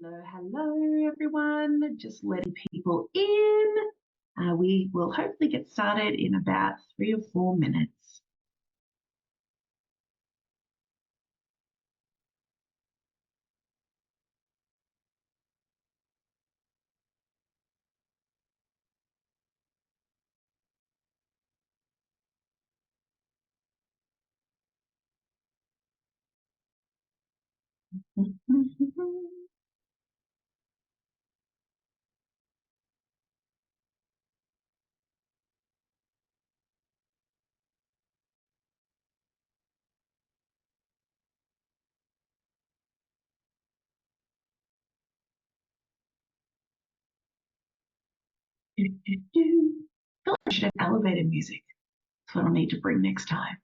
Hello, hello, everyone. Just letting people in. We will hopefully get started in about 3 or 4 minutes. I feel like I should have elevator music. That's what I'll need to bring next time.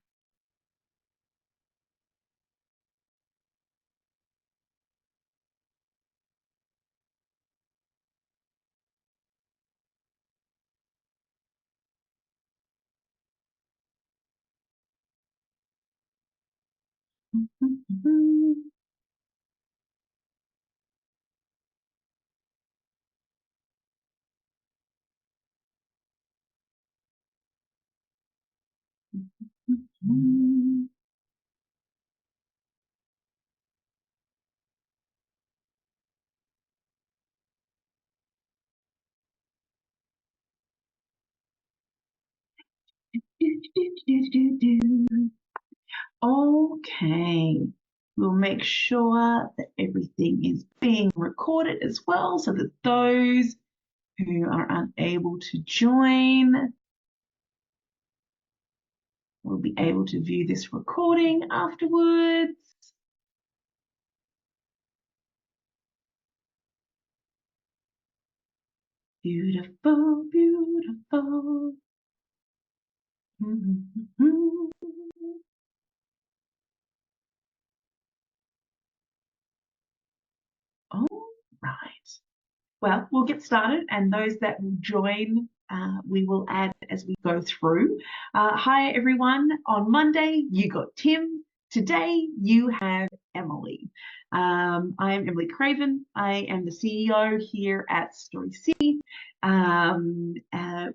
Okay, we'll make sure that everything is being recorded as well so that those who are unable to join will be able to view this recording afterwards. Beautiful, beautiful. All right. Well, we'll get started, and those that will join, we will add as we go through. Hi, everyone. On Monday, you got Tim. Today, you have Emily. I am Emily Craven. I am the CEO here at Story City,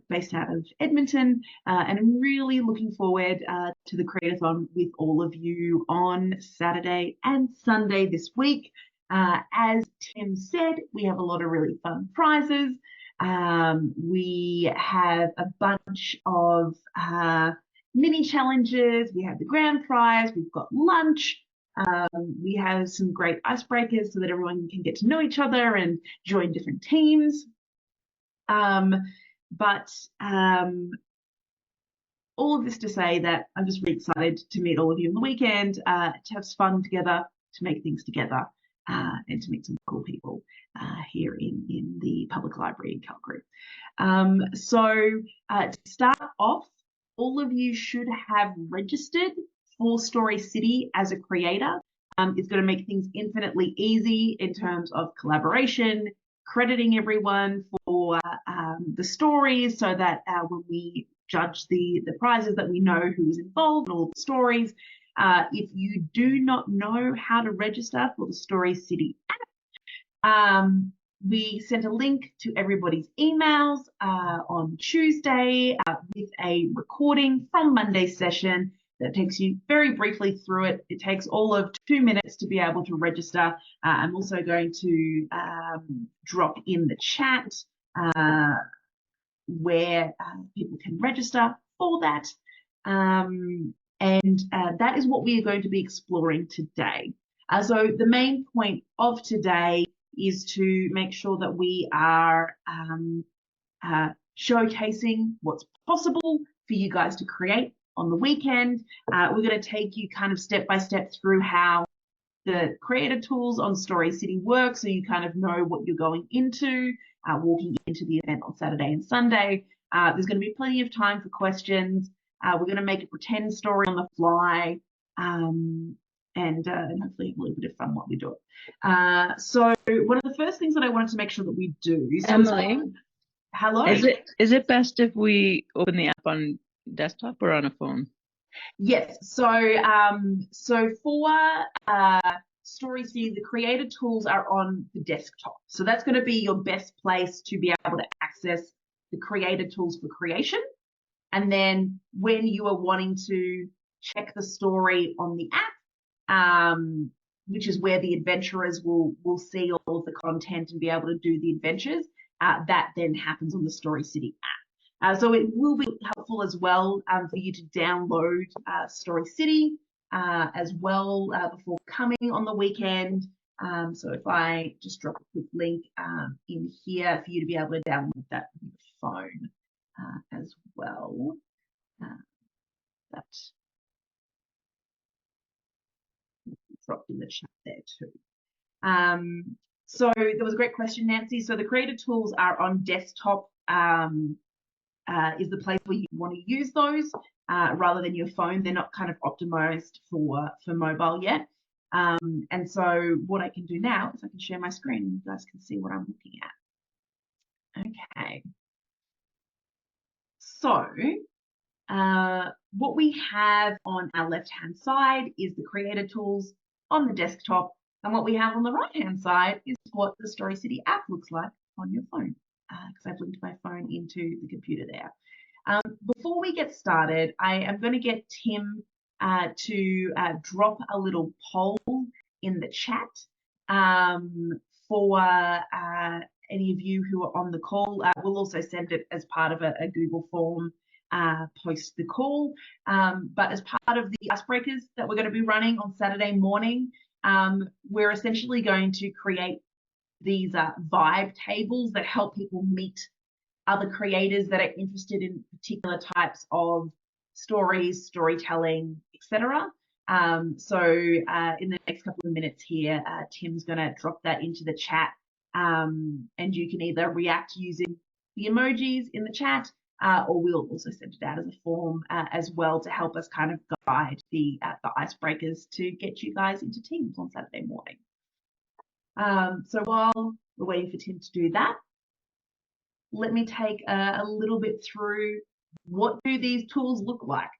based out of Edmonton, and I'm really looking forward to the Create-A-Thon with all of you on Saturday and Sunday this week. As Tim said, we have a lot of really fun prizes. We have a bunch of mini challenges. We have the grand prize. We've got lunch. We have some great icebreakers so that everyone can get to know each other and join different teams. But all of this to say that I'm just really excited to meet all of you on the weekend, to have fun together, to make things together. And to meet some cool people here in the public library in Calgary. To start off, all of you should have registered for Story City as a creator. It's going to make things infinitely easy in terms of collaboration, crediting everyone for the stories so that when we judge the prizes that we know who was involved in all the stories. If you do not know how to register for the Story City app, we sent a link to everybody's emails on Tuesday with a recording from Monday's session that takes you very briefly through it. It takes all of 2 minutes to be able to register. I'm also going to drop in the chat where people can register for that. And that is what we are going to be exploring today. So the main point of today is to make sure that we are showcasing what's possible for you guys to create on the weekend. We're going to take you kind of step by step through how the creator tools on Story City work, so you kind of know what you're going into, walking into the event on Saturday and Sunday. There's going to be plenty of time for questions. We're going to make a pretend story on the fly, and hopefully have a little bit of fun while we do it. So one of the first things that I wanted to make sure that we do. Emily, hello. Is it best if we open the app on desktop or on a phone? Yes. So for Story City, the creator tools are on the desktop. So that's going to be your best place to be able to access the creator tools for creation. And then when you are wanting to check the story on the app, which is where the adventurers will see all of the content and be able to do the adventures, that then happens on the Story City app. So it will be helpful as well for you to download Story City as well before coming on the weekend. So if I just drop a quick link in here for you to be able to download that on your phone as well. That dropped in the chat there too. So there was a great question, Nancy. So the creator tools are on desktop. Is the place where you want to use those rather than your phone. They're not kind of optimized for mobile yet. And so what I can do now is I can share my screen and you guys can see what I'm looking at. Okay. So what we have on our left-hand side is the creator tools on the desktop. And what we have on the right-hand side is what the Story City app looks like on your phone, because I've linked my phone into the computer there. Before we get started, I am going to get Tim to drop a little poll in the chat for any of you who are on the call. We'll also send it as part of a Google form post the call. But as part of the icebreakers that we're going to be running on Saturday morning, we're essentially going to create these vibe tables that help people meet other creators that are interested in particular types of stories, storytelling, etc. So in the next couple of minutes here, Tim's going to drop that into the chat, and you can either react using the emojis in the chat, or we'll also send it out as a form as well to help us kind of guide the icebreakers to get you guys into teams on Saturday morning. So while we're waiting for Tim to do that, let me take a little bit through what do these tools look like?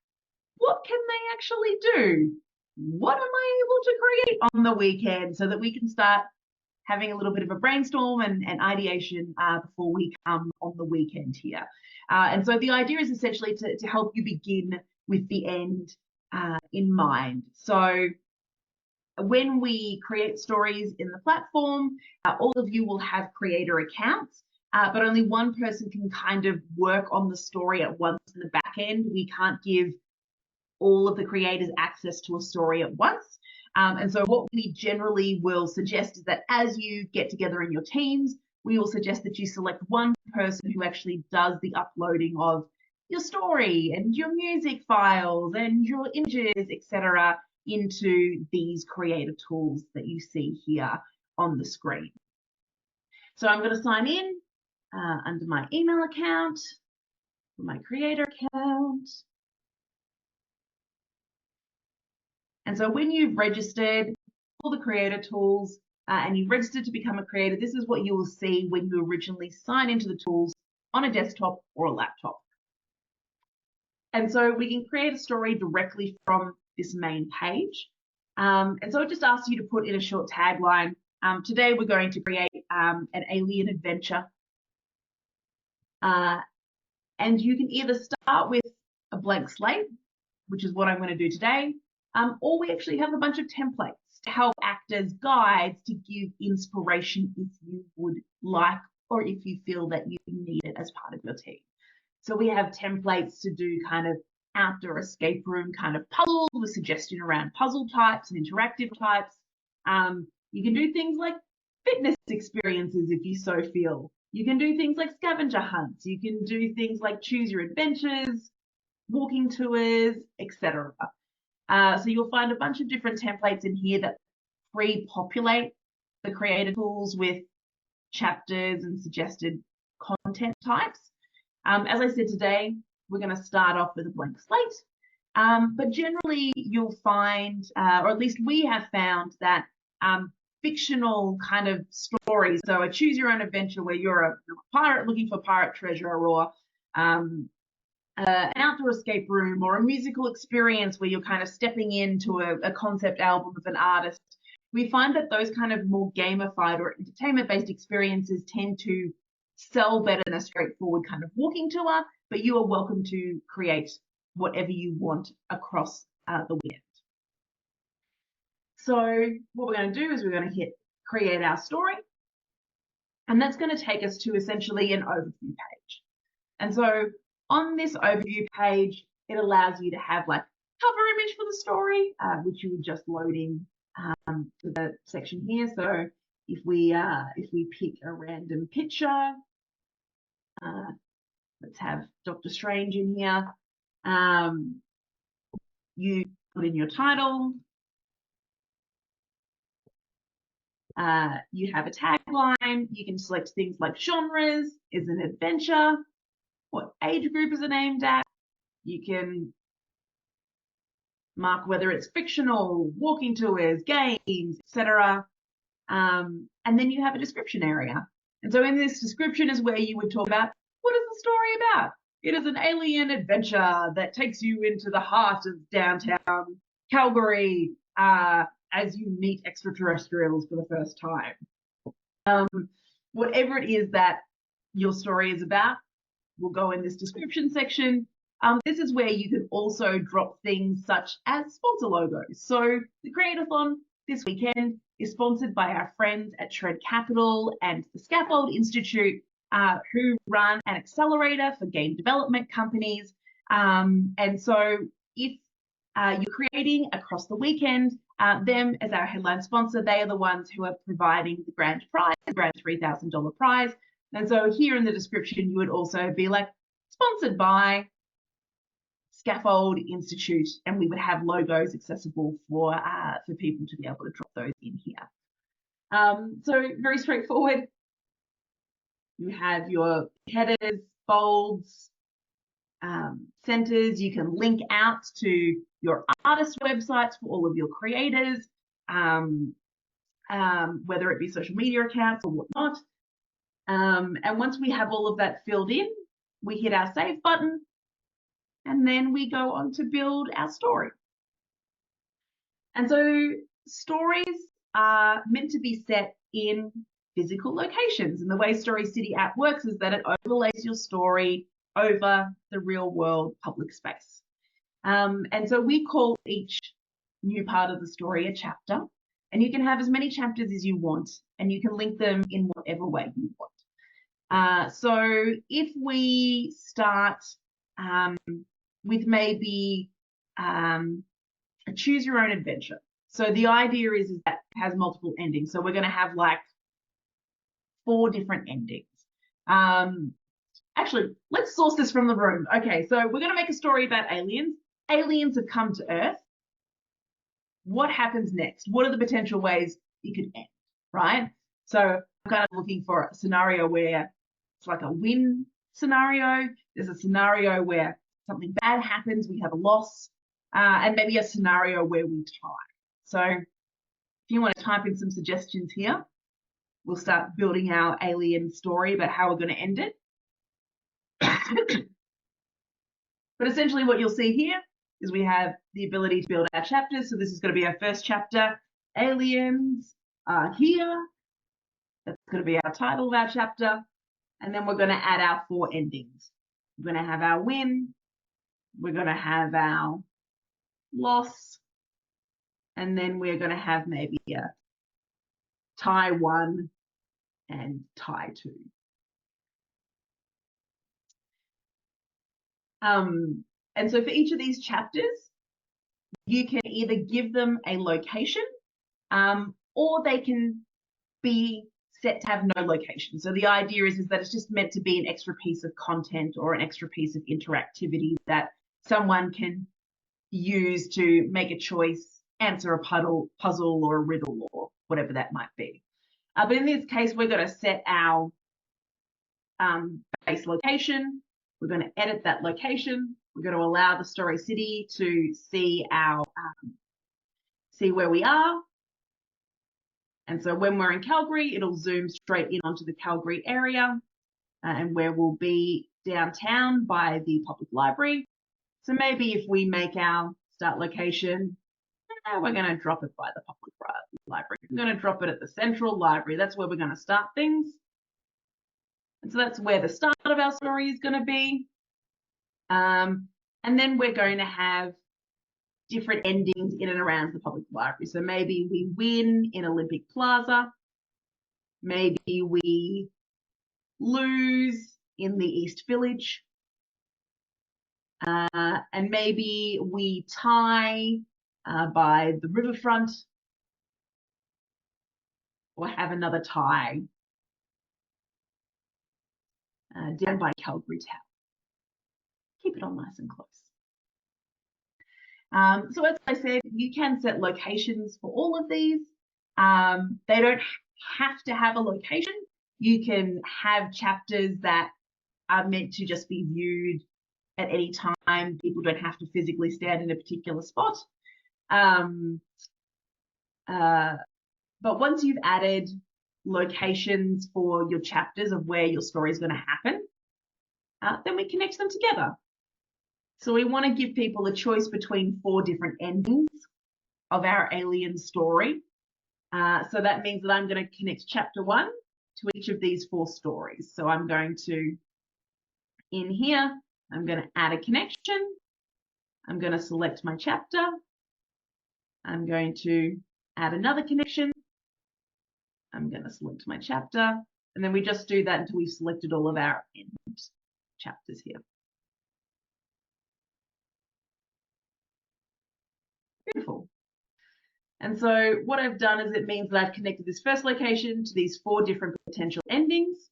What can they actually do? What am I able to create on the weekend so that we can start having a little bit of a brainstorm and ideation before we come on the weekend here. And so the idea is essentially to help you begin with the end in mind. So when we create stories in the platform, all of you will have creator accounts, but only one person can kind of work on the story at once in the back end. We can't give all of the creators access to a story at once. And so what we generally will suggest is that as you get together in your teams, we will suggest that you select one person who actually does the uploading of your story and your music files and your images, etc., into these creator tools that you see here on the screen. So I'm going to sign in under my email account, my creator account. And so when you've registered for the creator tools and you've registered to become a creator, this is what you will see when you originally sign into the tools on a desktop or a laptop. And so we can create a story directly from this main page. And so I just asked you to put in a short tagline. Today we're going to create an alien adventure. And you can either start with a blank slate, which is what I'm going to do today, or we actually have a bunch of templates to help act as guides to give inspiration if you would like, or if you feel that you need it as part of your team. So we have templates to do kind of outdoor escape room kind of puzzles with suggestion around puzzle types and interactive types. You can do things like fitness experiences if you so feel. You can do things like scavenger hunts. You can do things like choose your adventures, walking tours, etc. So you'll find a bunch of different templates in here that pre-populate the creator tools with chapters and suggested content types. As I said today, we're going to start off with a blank slate. But generally you'll find, or at least we have found, that fictional kind of stories, so a choose your own adventure where you're a pirate looking for pirate treasure, or an outdoor escape room, or a musical experience where you're kind of stepping into a concept album of an artist we find that those kind of more gamified or entertainment-based experiences tend to sell better than a straightforward kind of walking tour, but you are welcome to create whatever you want across the weekend. So what we're going to do is we're going to hit create our story, and that's going to take us to essentially an overview page. And so on this overview page, it allows you to have like cover image for the story, which you would just load in to the section here. So if we pick a random picture, let's have Dr. Strange in here. You put in your title. You have a tagline. You can select things like genres, is an adventure, what age group is it aimed at. You can mark whether it's fictional, walking tours, games, etc. And then you have a description area. And so in this description is where you would talk about, what is the story about? It is an alien adventure that takes you into the heart of downtown Calgary as you meet extraterrestrials for the first time. Whatever it is that your story is about will go in this description section. This is where you can also drop things such as sponsor logos. So the Create-A-Thon this weekend is sponsored by our friends at Shred Capital and the Scaffold Institute, who run an accelerator for game development companies. And so if you're creating across the weekend, them as our headline sponsor, they are the ones who are providing the grand prize, the grand $3,000 prize. And so here in the description, you would also be like, sponsored by Scaffold Institute, and we would have logos accessible for people to be able to drop those in here. So very straightforward. You have your headers, bolds, centers. You can link out to your artist websites for all of your creators, whether it be social media accounts or whatnot. And once we have all of that filled in, we hit our save button, and then we go on to build our story. And so stories are meant to be set in physical locations. And the way Story City app works is that it overlays your story over the real world public space. And so we call each new part of the story a chapter, and you can have as many chapters as you want, and you can link them in whatever way you want. So if we start with maybe a choose your own adventure. So the idea is that it has multiple endings. So we're going to have like 4 different endings. Actually, let's source this from the room. Okay, so we're going to make a story about aliens. Aliens have come to Earth. What happens next? What are the potential ways it could end, right? So I'm kind of looking for a scenario where it's like a win scenario. There's a scenario where something bad happens, we have a loss, and maybe a scenario where we tie. So if you want to type in some suggestions here, we'll start building our alien story about how we're going to end it. But essentially what you'll see here is we have the ability to build our chapters. So this is going to be our first chapter. Aliens are here. That's going to be our title of our chapter. And then we're going to add our 4 endings. We're going to have our win. We're going to have our loss. And then we're going to have maybe a tie 1 and tie 2. And so for each of these chapters, you can either give them a location, or they can be set to have no location. So the idea is that it's just meant to be an extra piece of content or an extra piece of interactivity that someone can use to make a choice, answer a puzzle or a riddle or whatever that might be. But in this case, we're going to set our base location. We're going to edit that location. We're going to allow the Story City to see our see where we are. And so when we're in Calgary, it'll zoom straight in onto the Calgary area, and where we'll be downtown by the public library. So maybe if we make our start location we're going to drop it by the public library. We're going to drop it at the central library. That's where we're going to start things. And so that's where the start of our story is going to be. And then we're going to have different endings in and around the public library. So maybe we win in Olympic Plaza. Maybe we lose in the East Village. And maybe we tie by the riverfront, or have another tie down by Calgary Town. Keep it all nice and close. So as I said, you can set locations for all of these. They don't have to have a location. You can have chapters that are meant to just be viewed at any time. People don't have to physically stand in a particular spot. But once you've added locations for your chapters of where your story is going to happen, then we connect them together. So we want to give people a choice between 4 different endings of our alien story. So that means that I'm going to connect chapter 1 to each of these 4 stories. So I'm going to, in here, I'm going to add a connection. I'm going to select my chapter. I'm going to add another connection. I'm going to select my chapter. And then we just do that until we've selected all of our end chapters here. Beautiful. And so what I've done is it means that I've connected this first location to these 4 different potential endings.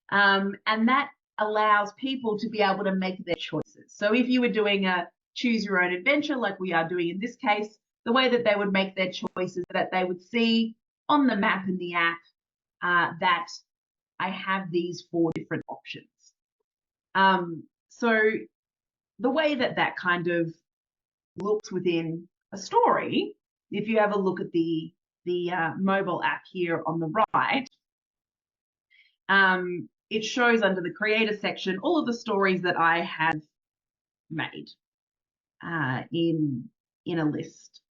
And that allows people to be able to make their choices. So if you were doing a choose your own adventure like we are doing in this case, the way that they would make their choices, that they would see on the map in the app that I have these 4 different options. So the way that that kind of looks within a story, if you have a look at the mobile app here on the right, it shows under the creator section all of the stories that I have made in a list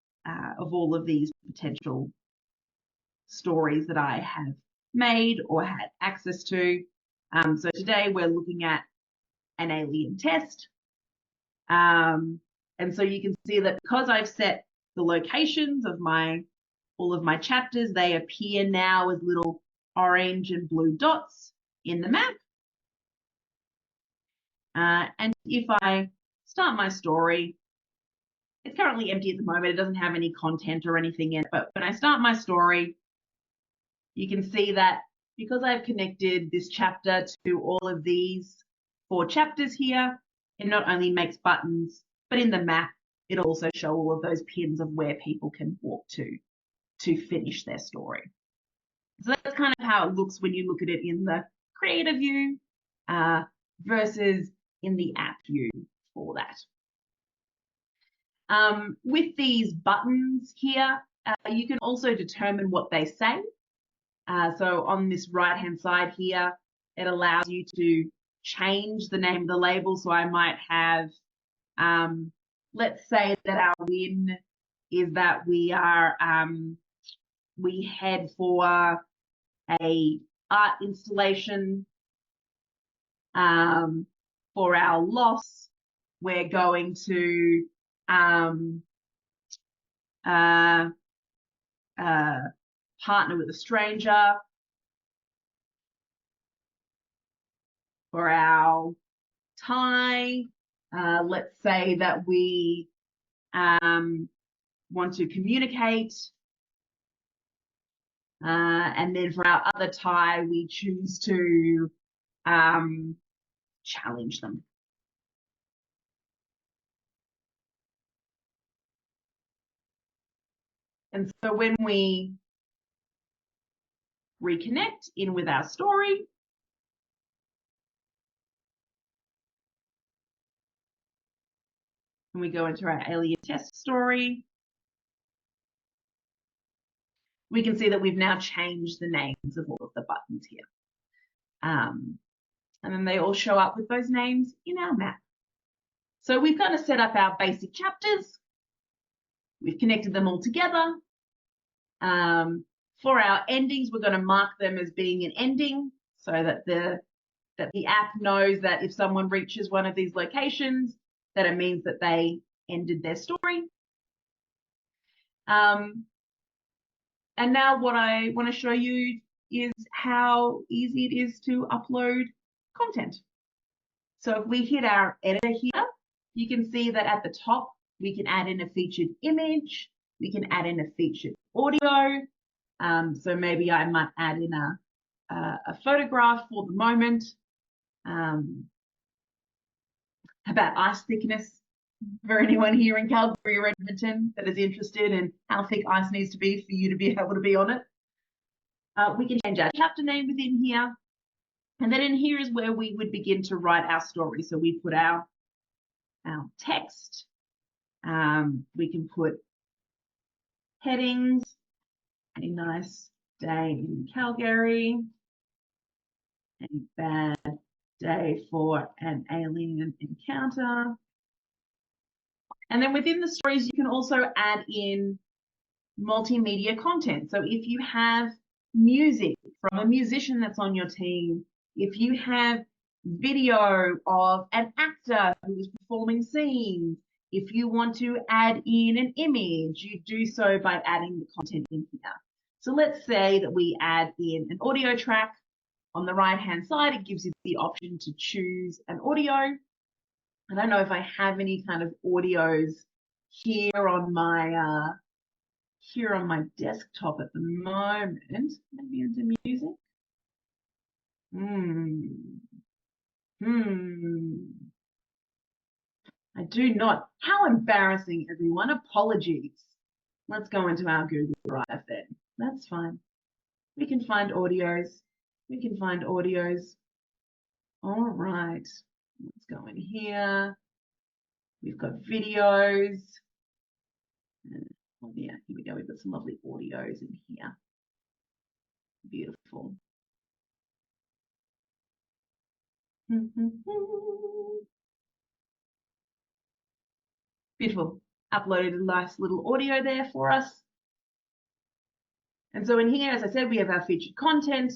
of all of these potential stories that I have made or had access to. So today we're looking at an alien test. And so you can see that because I've set the locations of all of my chapters, they appear now as little orange and blue dots in the map. And if I start my story, it's currently empty at the moment. It doesn't have any content or anything in it. But when I start my story, you can see that because I've connected this chapter to all of these 4 chapters here, it not only makes buttons, but in the map, it'll also show all of those pins of where people can walk to finish their story. So that's kind of how it looks when you look at it in the creator view versus in the app view for that. With these buttons here, you can also determine what they say. So on this right-hand side here, it allows you to change the name of the label. So I might have, let's say that our win is that we are, we head for a art installation. For our loss, we're going to partner with a stranger. For our tie, let's say that we want to communicate. And then for our other tie, we choose to challenge them. And so when we reconnect in with our story, and we go into our alien test story, we can see that we've now changed the names of all of the buttons here. And then they all show up with those names in our map. So we've got to set up our basic chapters. We've connected them all together. For our endings, we're going to mark them as being an ending so that the app knows that if someone reaches one of these locations, that it means that they ended their story. And now what I want to show you is how easy it is to upload content. So if we hit our editor here, you can see that at the top, we can add in a featured image, we can add in a featured audio. So maybe I might add in a photograph for the moment about ice thickness for anyone here in Calgary or Edmonton that is interested in how thick ice needs to be for you to be able to be on it. We can change our chapter name within here. And then in here is where we would begin to write our story. So we put our text. We can put headings. A nice day in Calgary. A bad day for an alien encounter. And then within the stories, you can also add in multimedia content. So if you have music from a musician that's on your team, if you have video of an actor who is performing scenes, if you want to add in an image, you do so by adding the content in here. So let's say that we add in an audio track. On the right-hand side, it gives you the option to choose an audio. I don't know if I have any kind of audios here on my desktop at the moment. Maybe into music. I do not. How embarrassing, everyone. Apologies. Let's go into our Google Drive then. That's fine. We can find audios. We can find audios. All right. Let's go in here. We've got videos. Oh yeah, here we go. We've got some lovely audios in here. Beautiful. Beautiful. Uploaded a nice little audio there for us. And so in here, as I said, we have our featured content,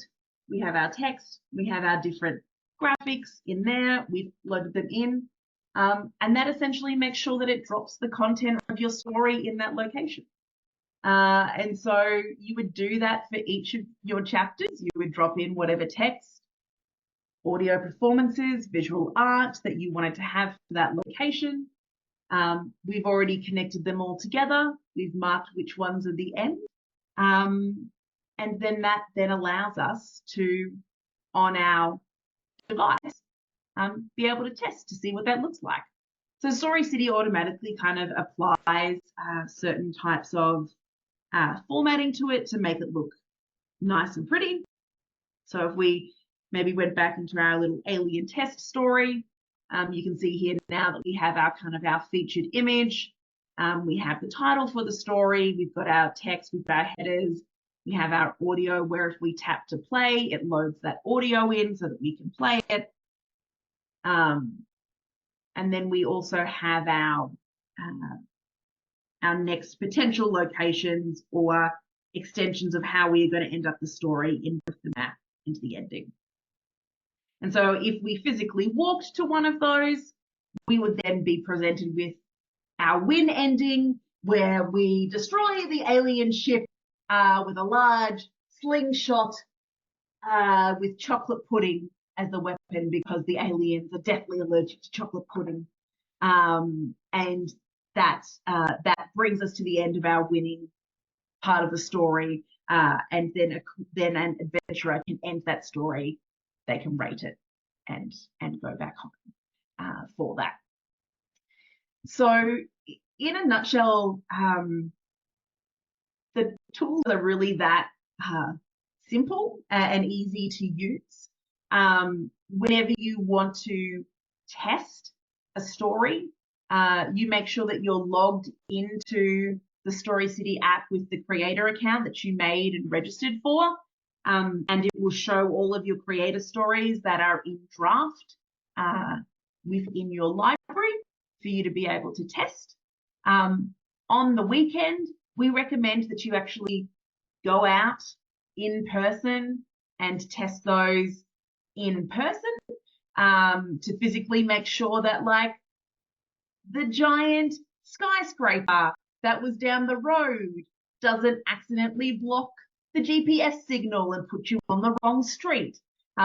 we have our text, we have our different graphics in there, we've loaded them in, and that essentially makes sure that it drops the content of your story in that location. And so you would do that for each of your chapters. You would drop in whatever text, audio performances, visual art that you wanted to have for that location. We've already connected them all together. We've marked which ones are the end. And then that then allows us to, on our device, be able to test to see what that looks like. So Story City automatically kind of applies certain types of formatting to it to make it look nice and pretty. So if we maybe went back into our little alien test story, you can see here now that we have our kind of our featured image. We have the title for the story. We've got our text with our headers. We have our audio where if we tap to play, it loads that audio in so that we can play it. And then we also have our next potential locations or extensions of how we are going to end up the story in both the map into the ending. And so if we physically walked to one of those, we would then be presented with our win ending where we destroy the alien ship with a large slingshot with chocolate pudding as the weapon because the aliens are deathly allergic to chocolate pudding. And that brings us to the end of our winning part of the story. And then an adventurer can end that story. They can rate it and go back home for that. So in a nutshell, the tools are really that simple and easy to use. Whenever you want to test a story, you make sure that you're logged into the Story City app with the creator account that you made and registered for. And it will show all of your creator stories that are in draft within your library for you to be able to test. On On the weekend, we recommend that you actually go out in person and test those in person, to physically make sure that, like, the giant skyscraper that was down the road doesn't accidentally block the GPS signal and put you on the wrong street.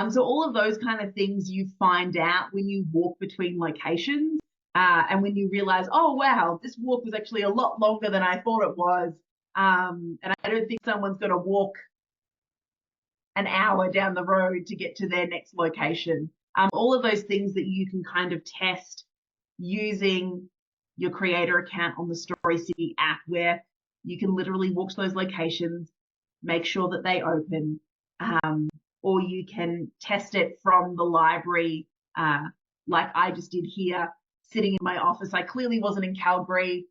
So all of those kind of things you find out when you walk between locations, and when you realize, oh, wow, this walk was actually a lot longer than I thought it was. And I don't think someone's going to walk an hour down the road to get to their next location. All of those things that you can kind of test using your creator account on the Story City app, where you can literally walk to those locations, make sure that they open, or you can test it from the library, like I just did here, sitting in my office. I clearly wasn't in Calgary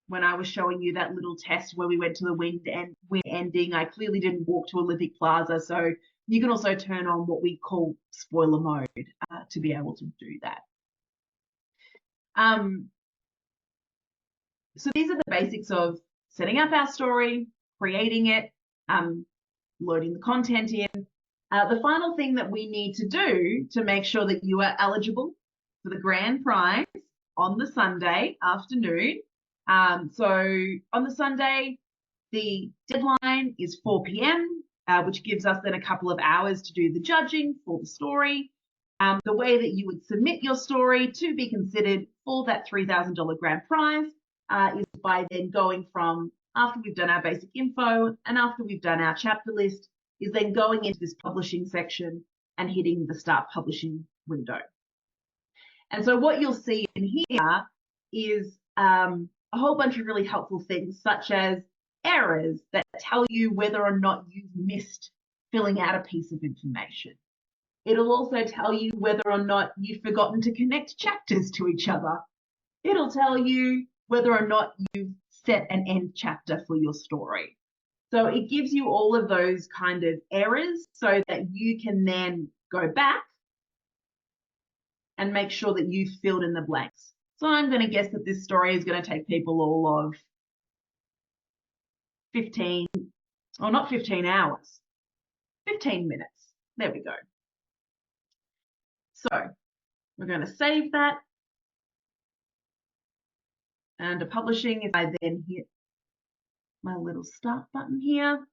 when I was showing you that little test where we went to the wind ending. I clearly didn't walk to Olympic Plaza. So you can also turn on what we call spoiler mode to be able to do that. So these are the basics of setting up our story, creating it, loading the content in. The final thing that we need to do to make sure that you are eligible for the grand prize on the Sunday afternoon. So on the Sunday, the deadline is 4 p.m., which gives us then a couple of hours to do the judging for the story. The way that you would submit your story to be considered for that $3,000 grand prize is by then going from, after we've done our basic info and after we've done our chapter list, is then going into this publishing section and hitting the start publishing window. And so what you'll see in here is a whole bunch of really helpful things, such as errors that tell you whether or not you've missed filling out a piece of information. It'll also tell you whether or not you've forgotten to connect chapters to each other. It'll tell you whether or not you've set an end chapter for your story. So it gives you all of those kind of errors so that you can then go back and make sure that you've filled in the blanks. So I'm going to guess that this story is going to take people all of 15, or not 15 hours, 15 minutes. There we go. So we're going to save that. And under publishing, if I then hit my little start button here,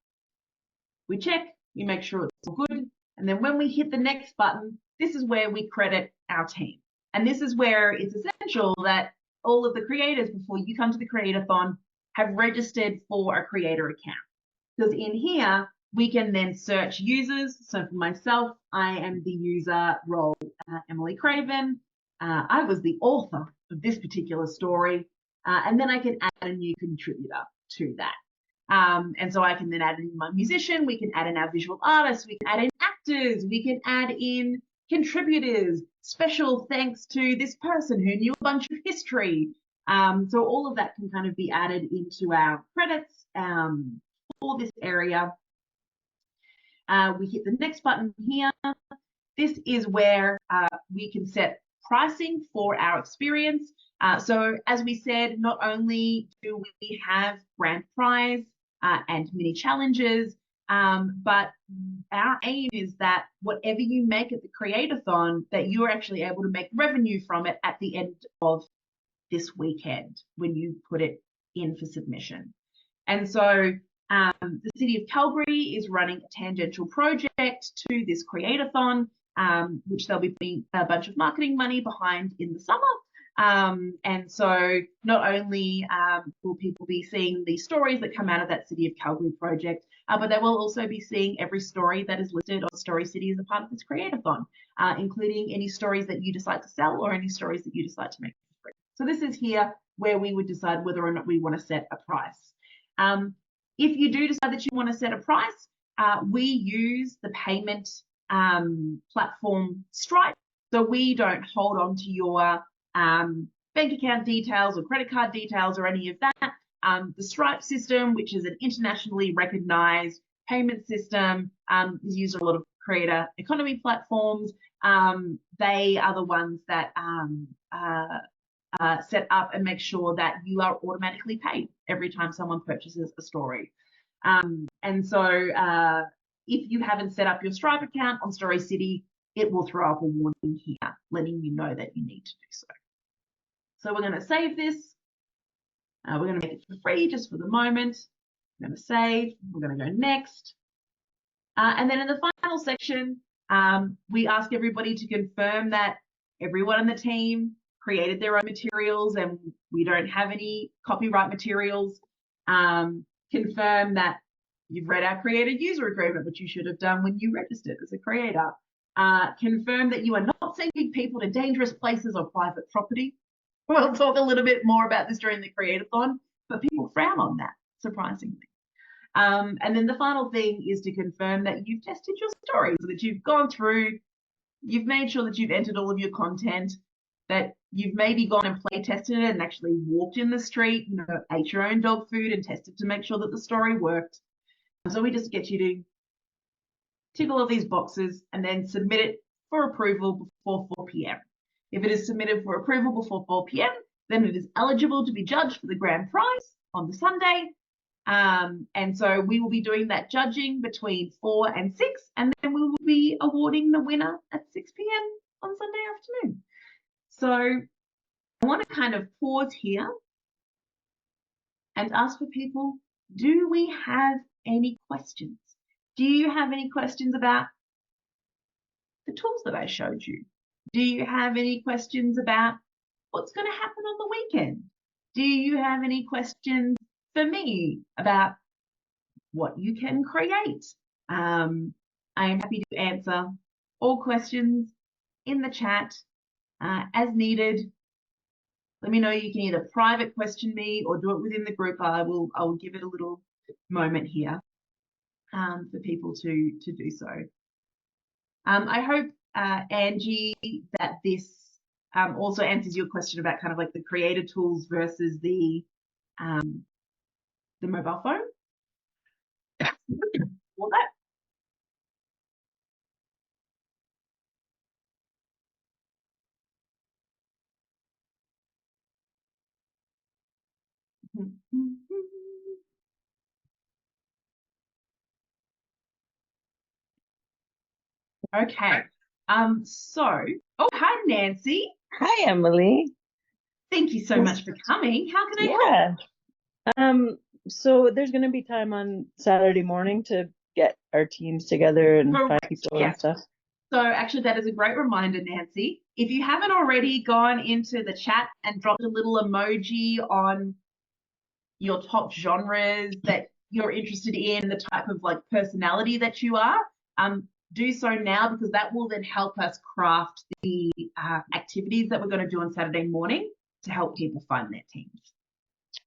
we check, we make sure it's all good. And then when we hit the next button, this is where we credit our team. And this is where it's essential that all of the creators, before you come to the Create-A-Thon, have registered for a creator account. Because in here, we can then search users. So for myself, I am the user role, Emily Craven. I was the author of this particular story. And then I can add a new contributor to that. And so I can then add in my musician, we can add in our visual artists, we can add in actors, we can add in contributors, special thanks to this person who knew a bunch of history. So all of that can kind of be added into our credits for this area. We hit the next button here. This is where we can set pricing for our experience. So as we said, not only do we have grand prize and mini challenges, but our aim is that whatever you make at the Create-A-Thon, that you're actually able to make revenue from it at the end of this weekend when you put it in for submission. And so the City of Calgary is running a tangential project to this Create-A-Thon, which they'll be putting a bunch of marketing money behind in the summer. And so not only will people be seeing the stories that come out of that City of Calgary project, but they will also be seeing every story that is listed on Story City as a part of this Create-A-Thon, including any stories that you decide to sell or any stories that you decide to make free. So this is here where we would decide whether or not we want to set a price. If you do decide that you want to set a price, we use the payment platform Stripe. So we don't hold on to your bank account details or credit card details or any of that. The Stripe system, which is an internationally recognized payment system, is used on a lot of creator economy platforms. They are the ones that set up and make sure that you are automatically paid every time someone purchases a story. And so if you haven't set up your Stripe account on Story City, it will throw up a warning here, letting you know that you need to do so. So we're going to save this. We're going to make it for free just for the moment. We're going to save. We're going to go next. And then in the final section, we ask everybody to confirm that everyone in the team created their own materials and we don't have any copyright materials. Confirm that you've read our creator user agreement, which you should have done when you registered as a creator. Confirm that you are not sending people to dangerous places or private property. We'll talk a little bit more about this during the Create-A-Thon, but people frown on that, surprisingly. And then the final thing is to confirm that you've tested your stories, that you've gone through, you've made sure that you've entered all of your content, that you've maybe gone and play tested it and actually walked in the street, ate your own dog food and tested to make sure that the story worked. So we just get you to tick all of these boxes and then submit it for approval before 4 p.m. If it is submitted for approval before 4 p.m., then it is eligible to be judged for the grand prize on the Sunday. And so we will be doing that judging between 4 and 6, and then we will be awarding the winner at 6 p.m. on Sunday afternoon. So I want to kind of pause here and ask for people, do we have any questions? Do you have any questions about the tools that I showed you? Do you have any questions about what's going to happen on the weekend? Do you have any questions for me about what you can create? I am happy to answer all questions in the chat as needed. Let me know. You can either private question me or do it within the group. I will give it a little moment here for people to do so. I hope, Angie, that this also answers your question about kind of like the creator tools versus the mobile phone. All that. Okay. Oh, hi, Nancy. Hi, Emily. Thank you so much for coming. How can I help? So there's going to be time on Saturday morning to get our teams together and find people and stuff. So actually, that is a great reminder, Nancy. If you haven't already gone into the chat and dropped a little emoji on your top genres that you're interested in, the type of like personality that you are, do so now, because that will then help us craft the activities that we're going to do on Saturday morning to help people find their teams.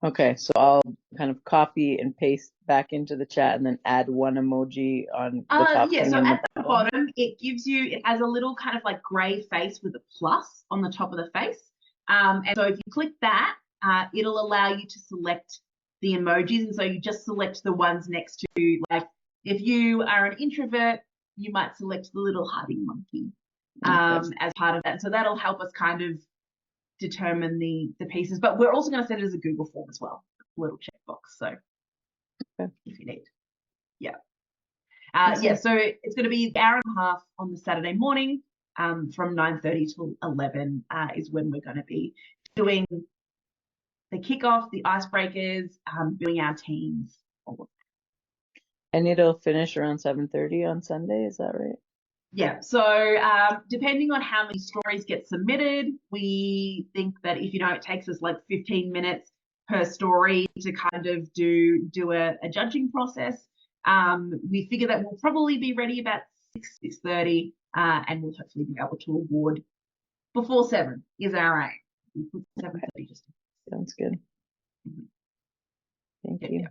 Okay, so I'll kind of copy and paste back into the chat and then add one emoji on the top. Yeah, so at the bottom, it has a little kind of like gray face with a plus on the top of the face. And so if you click that, it'll allow you to select the emojis. And so you just select the ones next to, like, if you are an introvert, you might select the little hiding monkey as part of that. So that'll help us kind of determine the pieces. But we're also going to set it as a Google form as well, a little checkbox. So if you need. Yeah. Yeah, so it's going to be an hour and a half on the Saturday morning from 9:30 till 11 is when we're going to be doing the kickoff, the icebreakers, doing our teams. And it'll finish around 7:30 on Sunday, is that right? Yeah, so depending on how many stories get submitted, we think that if it takes us like 15 minutes per story to kind of do a judging process, we figure that we'll probably be ready about 6:30, and we'll hopefully be able to award before 7 is our aim. We put 7:30 just. Sounds good. Thank you.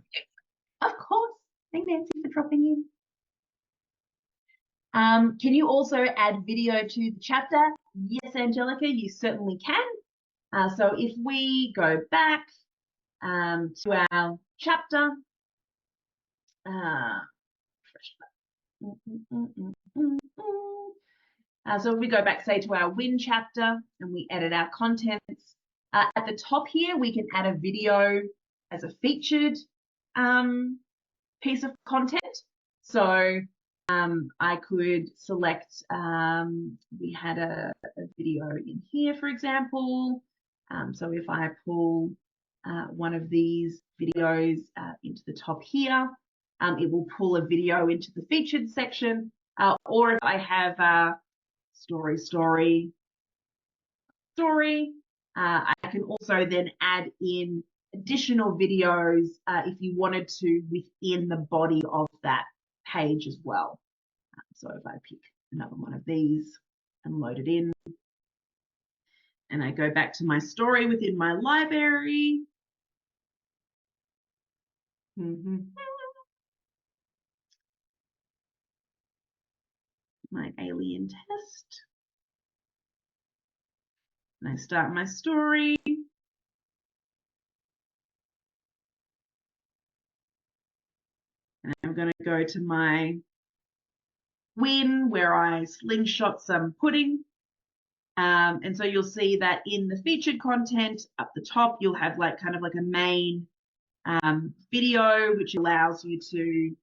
Of course. Thank Nancy for dropping in. Can you also add video to the chapter? Yes, Angelica, you certainly can. So if we go back to our chapter, so if we go back, say, to our win chapter and we edit our contents, At the top here, we can add a video as a featured piece of content. So I could select, we had a video in here, for example. So if I pull one of these videos into the top here, it will pull a video into the featured section. Or if I have story, I can also then add in additional videos if you wanted to within the body of that page as well. So if I pick another one of these and load it in, and I go back to my story within my library. My alien test. And I start my story. And I'm going to go to my win where I slingshot some pudding. And so you'll see that in the featured content up the top, you'll have like kind of like a main video, which allows you to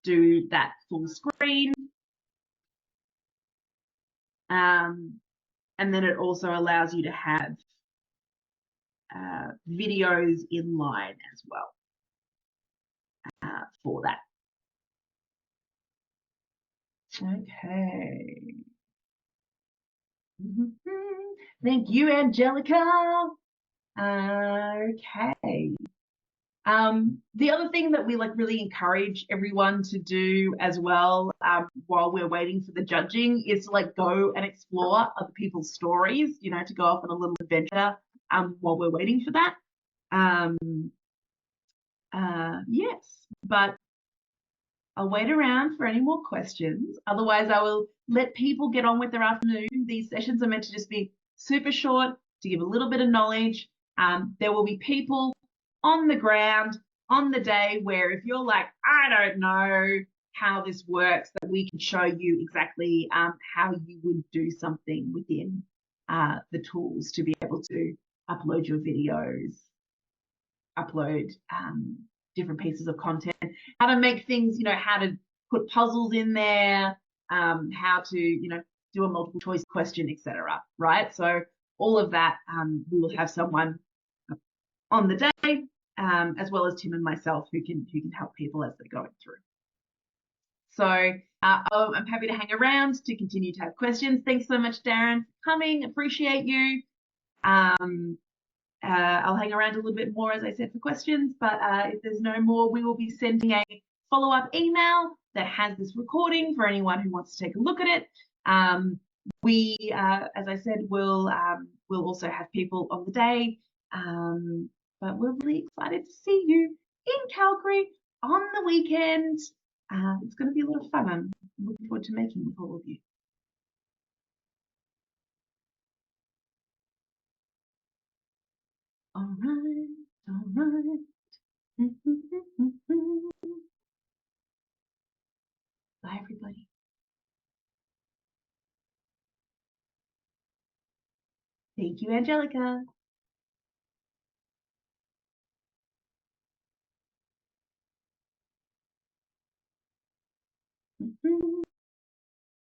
do that full screen. And then it also allows you to have videos in line as well for that. Okay. Thank you, Angelica. Okay. The other thing that we like really encourage everyone to do as well while we're waiting for the judging is to like go and explore other people's stories, you know, to go off on a little adventure while we're waiting for that. Yes, but I'll wait around for any more questions. Otherwise, I will let people get on with their afternoon. These sessions are meant to just be super short to give a little bit of knowledge. There will be people on the ground on the day where if you're like, I don't know how this works, that we can show you exactly how you would do something within the tools to be able to upload your videos, upload different pieces of content, how to make things, you know, how to put puzzles in there, how to, you know, do a multiple choice question, etc. Right? So all of that, we will have someone on the day, as well as Tim and myself, who can help people as they're going through. So I'm happy to hang around to continue to have questions. Thanks so much, Darren, for coming. Appreciate you. I'll hang around a little bit more, as I said, for questions, but if there's no more, we will be sending a follow-up email that has this recording for anyone who wants to take a look at it. We, as I said, will also have people on the day, but we're really excited to see you in Calgary on the weekend. It's going to be a lot of fun. I'm looking forward to making with all of you. All right, all right. Bye, everybody. Thank you, Angelica.